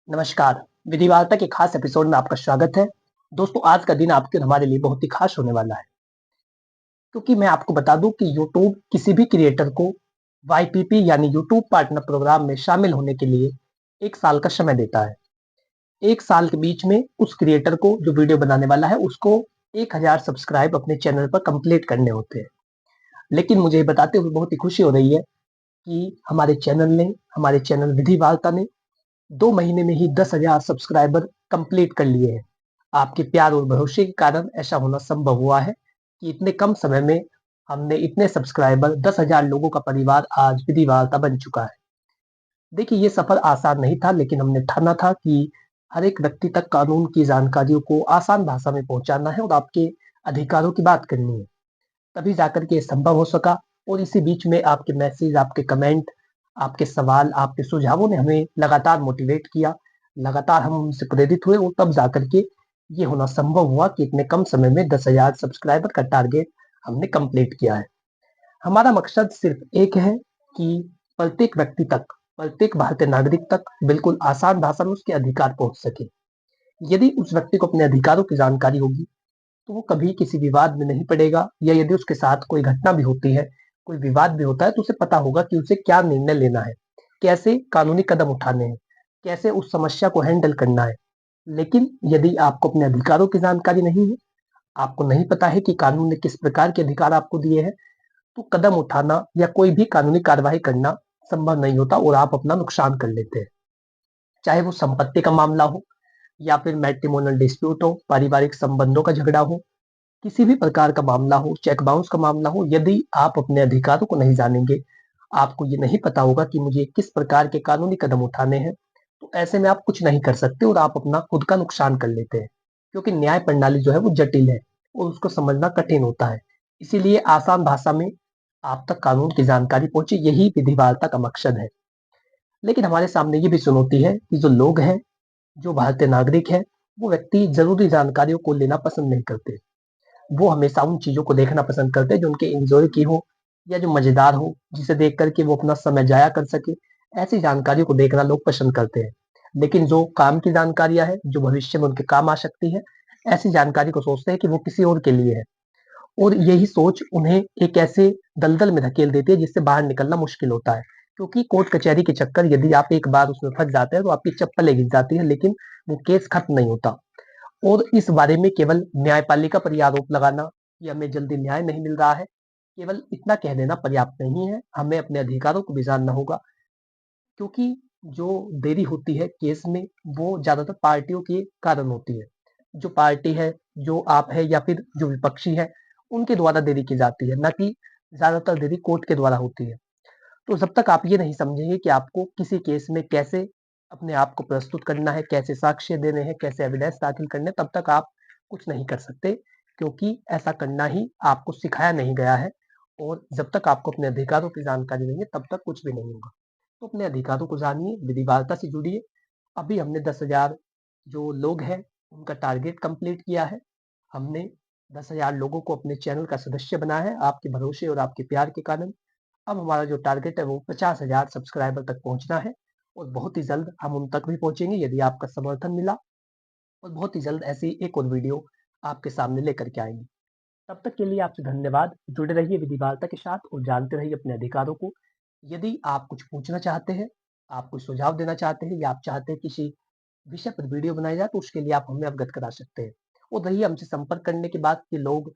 नमस्कार। विधि वार्ता के खास एपिसोड में आपका स्वागत है। दोस्तों, आज का दिन आपके और हमारे लिए बहुत ही खास होने वाला है, क्योंकि मैं आपको बता दूं कि यूट्यूब किसी भी क्रिएटर को वाईपीपी यानी यूट्यूब पार्टनर प्रोग्राम में शामिल होने के लिए 1 साल का समय देता है। 1 साल के बीच में उस क्रिएटर को जो वीडियो बनाने वाला है उसको 1000 सब्सक्राइब अपने चैनल पर कंप्लीट करने होते हैं। लेकिन मुझे ये बताते हुए बहुत ही खुशी हो रही है कि हमारे चैनल विधि वार्ता ने 2 महीने में ही 10,000 सब्सक्राइबर कंप्लीट कर लिए हैं। आपके प्यार और भरोसे के कारण ऐसा होना संभव हुआ है कि इतने कम समय में हमने इतने सब्सक्राइबर 10,000 लोगों का परिवार आज विधि वार्ता बन चुका है। देखिए, ये सफर आसान नहीं था, लेकिन हमने ठाना था कि हर एक व्यक्ति तक कानून की जानकारियों को आसान भाषा में पहुंचाना है और आपके अधिकारों की बात करनी है। तभी जाकर के ये संभव हो सका। और इसी बीच में आपके मैसेज, आपके कमेंट, आपके सवाल, आपके सुझावों ने हमें लगातार मोटिवेट किया। लगातार हम उनसे प्रेरित हुए और तब जाकर के ये होना संभव हुआ कि इतने कम समय में 10,000 सब्सक्राइबर का टारगेट हमने कंप्लीट किया है। हमारा मकसद सिर्फ एक है कि प्रत्येक व्यक्ति तक, प्रत्येक भारतीय नागरिक तक बिल्कुल आसान भाषा में उसके अधिकार पहुंच सके। यदि उस व्यक्ति को अपने अधिकारों की जानकारी होगी तो वो कभी किसी विवाद में नहीं पड़ेगा, या यदि उसके साथ कोई घटना भी होती है, कोई विवाद भी होता है, तो उसे पता होगा कि उसे क्या निर्णय लेना है, कैसे कानूनी कदम उठाने हैं, कैसे उस समस्या को हैंडल करना है। लेकिन यदि आपको अपने अधिकारों की जानकारी नहीं है, आपको नहीं पता है कि कानून ने किस प्रकार के अधिकार आपको दिए हैं, तो कदम उठाना या कोई भी कानूनी कार्रवाई करना संभव नहीं होता और आप अपना नुकसान कर लेते हैं। चाहे वो संपत्ति का मामला हो, या फिर मैट्रिमोनियल डिस्प्यूट हो, पारिवारिक संबंधों का झगड़ा हो, किसी भी प्रकार का मामला हो, चेक बाउंस का मामला हो, यदि आप अपने अधिकारों को नहीं जानेंगे, आपको ये नहीं पता होगा कि मुझे किस प्रकार के कानूनी कदम उठाने हैं, तो ऐसे में आप कुछ नहीं कर सकते और आप अपना खुद का नुकसान कर लेते हैं। क्योंकि न्याय प्रणाली जो है वो जटिल है और उसको समझना कठिन होता है। इसीलिए आसान भाषा में आप तक कानून की जानकारी पहुंचे, यही विधि वार्ता का मकसद है। लेकिन हमारे सामने ये भी चुनौती है कि जो लोग हैं, जो भारतीय नागरिक हैं, वो व्यक्ति जरूरी जानकारियों को लेना पसंद नहीं करते। वो हमेशा उन चीज़ों को देखना पसंद करते हैं जो उनके एन्जॉय की हो, या जो मज़ेदार हो, जिसे देख कर के वो अपना समय जाया कर सके। ऐसी जानकारियों को देखना लोग पसंद करते हैं। लेकिन जो काम की जानकारियाँ हैं, जो भविष्य में उनके काम आ सकती है, ऐसी जानकारी को सोचते हैं कि वो किसी और के लिए है। और यही सोच उन्हें एक ऐसे दलदल में धकेल देती है जिससे बाहर निकलना मुश्किल होता है। क्योंकि कोर्ट कचहरी के चक्कर, यदि आप एक बार उसमें फँस जाते हैं तो आपकी चप्पलें घिस जाती हैं, लेकिन वो केस खत्म नहीं होता। और इस बारे में केवल न्यायपालिका पर ये आरोप लगाना कि हमें जल्दी न्याय नहीं मिल रहा है, केवल इतना कह देना पर्याप्त नहीं है। हमें अपने अधिकारों को भी जानना होगा, क्योंकि जो देरी होती है केस में, वो ज़्यादातर पार्टियों के कारण होती है। जो पार्टी है, जो आप है, या फिर जो विपक्षी है, उनके द्वारा देरी की जाती है, ना कि ज़्यादातर देरी कोर्ट के द्वारा होती है। तो जब तक आप ये नहीं समझेंगे कि आपको किसी केस में कैसे अपने आप को प्रस्तुत करना है, कैसे साक्ष्य देने हैं, कैसे एविडेंस दाखिल करने हैं, तब तक आप कुछ नहीं कर सकते, क्योंकि ऐसा करना ही आपको सिखाया नहीं गया है। और जब तक आपको अपने अधिकारों की जानकारी नहीं है, तब तक कुछ भी नहीं होगा। तो अपने अधिकारों को जानिए, विधि वार्ता से जुड़िए। अभी हमने 10,000 जो लोग हैं, उनका टारगेट कंप्लीट किया है। हमने 10,000 लोगों को अपने चैनल का सदस्य बनाया है, आपके भरोसे और आपके प्यार के कारण। अब हमारा जो टारगेट है वो 50,000 सब्सक्राइबर तक पहुंचना है, और बहुत ही जल्द हम उन तक भी पहुंचेंगे यदि आपका समर्थन मिला। और बहुत ही जल्द ऐसी एक और वीडियो आपके सामने लेकर के आएंगे। तब तक के लिए आपसे धन्यवाद। जुड़े रहिए विधि वार्ता के साथ और जानते रहिए अपने अधिकारों को। यदि आप कुछ पूछना चाहते हैं, आप कुछ सुझाव देना चाहते हैं, या आप चाहते हैं किसी विषय पर वीडियो बनाई जाए, तो उसके लिए आप हमें अवगत करा सकते हैं। और रही हमसे संपर्क करने की बात, कि लोग,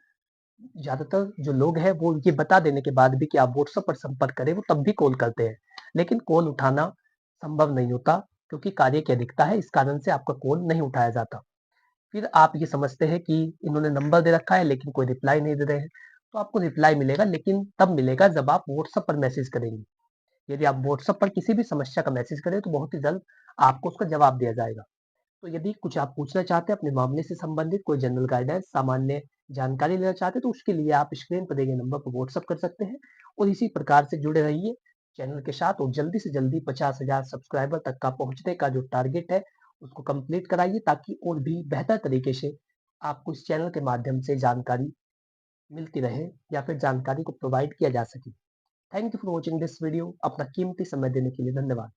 ज़्यादातर जो लोग हैं वो ये बता देने के बाद भी कि आप व्हाट्सएप पर संपर्क करें, वो तब भी कॉल करते हैं। लेकिन कॉल उठाना संभव नहीं होता, क्योंकि कार्य की अधिकता है, इस कारण से आपका कॉल नहीं उठाया जाता। फिर आप ये समझते हैं कि इन्होंने नंबर दे रखा है लेकिन कोई रिप्लाई नहीं दे रहे हैं। तो आपको रिप्लाई मिलेगा, लेकिन तब मिलेगा जब आप व्हाट्सएप पर मैसेज करेंगे। यदि आप व्हाट्सएप पर किसी भी समस्या का मैसेज करें, तो बहुत ही जल्द आपको उसका जवाब दिया जाएगा। तो यदि कुछ आप पूछना चाहते हैं अपने मामले से संबंधित, कोई जनरल गाइडेंस, सामान्य जानकारी लेना चाहते हैं, तो उसके लिए आप स्क्रीन पर दिए गए नंबर पर व्हाट्सएप कर सकते हैं। और इसी प्रकार से जुड़े रहिए चैनल के साथ, और जल्दी से जल्दी 50,000 सब्सक्राइबर तक का पहुंचने का जो टारगेट है उसको कंप्लीट कराइए, ताकि और भी बेहतर तरीके से आपको इस चैनल के माध्यम से जानकारी मिलती रहे, या फिर जानकारी को प्रोवाइड किया जा सके। Thank you for watching this video. अपना कीमती समय देने के लिए धन्यवाद।